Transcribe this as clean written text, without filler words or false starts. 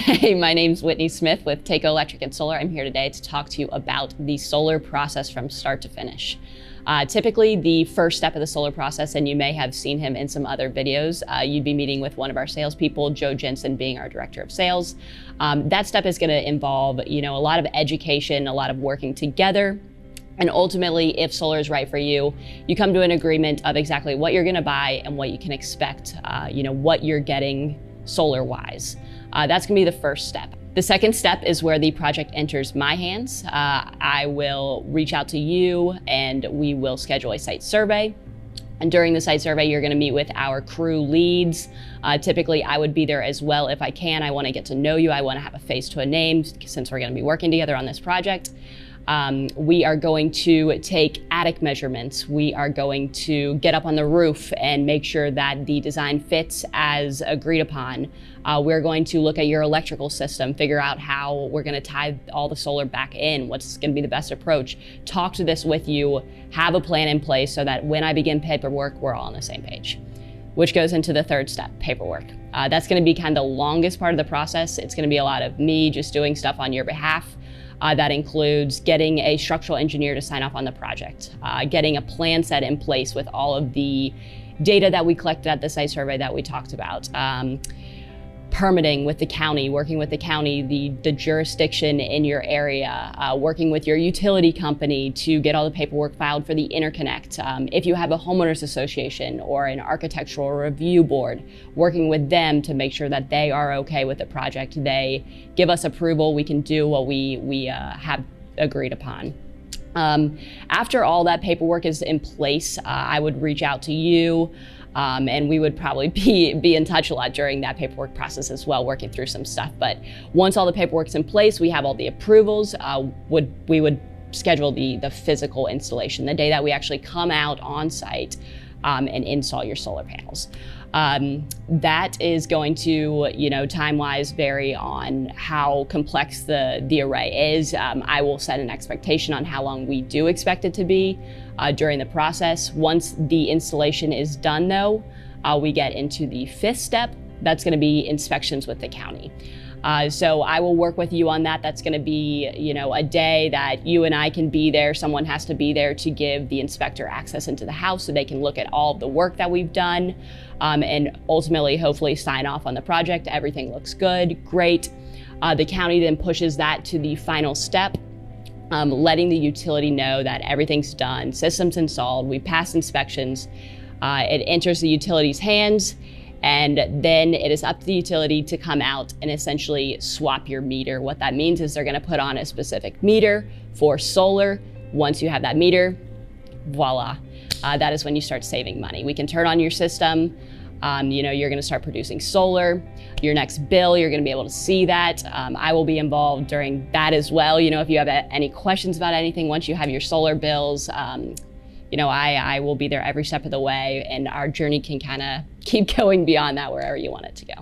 Hey, my name's Whitney Smith with Tayco Electric and Solar. I'm here today to talk to you about the solar process from start to finish. Typically, the first step of the solar process, and you may have seen him in some other videos, you'd be meeting with one of our salespeople, Joe Jensen being our director of sales. That step is going to involve, a lot of education, a lot of working together. And ultimately, if solar is right for you, you come to an agreement of exactly what you're going to buy and what you can expect, what you're getting solar-wise. That's going to be the first step. The second step is where the project enters my hands. I will reach out to you and we will schedule a site survey. And during the site survey, you're going to meet with our crew leads. Typically, I would be there as well if I can. I want to get to know you. I want to have a face to a name since we're going to be working together on this project. We are going to take attic measurements. We are going to get up on the roof and make sure that the design fits as agreed upon. We're going to look at your electrical system, figure out how we're going to tie all the solar back in, what's going to be the best approach, talk to this with you, have a plan in place so that when I begin paperwork, we're all on the same page. Which goes into the third step, paperwork. That's going to be kind of the longest part of the process. It's going to be a lot of me just doing stuff on your behalf. That includes getting a structural engineer to sign off on the project, getting a plan set in place with all of the data that we collected at the site survey that we talked about, permitting with the county, working with the county, the jurisdiction in your area, working with your utility company to get all the paperwork filed for the interconnect. If you have a homeowners association or an architectural review board, working with them to make sure that they are okay with the project. They give us approval, we can do what we have agreed upon. After all that paperwork is in place, I would reach out to you. And we would probably be in touch a lot during that paperwork process as well, working through some stuff. But once all the paperwork's in place, we have all the approvals, we would schedule the physical installation, the day that we actually come out on site and install your solar panels. That is going to, time-wise vary on how complex the array is. I will set an expectation on how long we do expect it to be during the process. Once the installation is done though, we get into the fifth step. That's going to be inspections with the county. So I will work with you on that. That's going to be, a day that you and I can be there. Someone has to be there to give the inspector access into the house so they can look at all of the work that we've done and ultimately, hopefully sign off on the project. Everything looks good, great. The county then pushes that to the final step, letting the utility know that everything's done, system's installed, we passed inspections, it enters the utility's hands. And then it is up to the utility to come out and essentially swap your meter. What that means is they're going to put on a specific meter for solar. Once you have that meter, voila, that is when you start saving money. We can turn on your system. You're going to start producing solar. Your next bill, you're going to be able to see that. I will be involved during that as well. If you have any questions about anything, once you have your solar bills, I will be there every step of the way, and our journey can kind of keep going beyond that wherever you want it to go.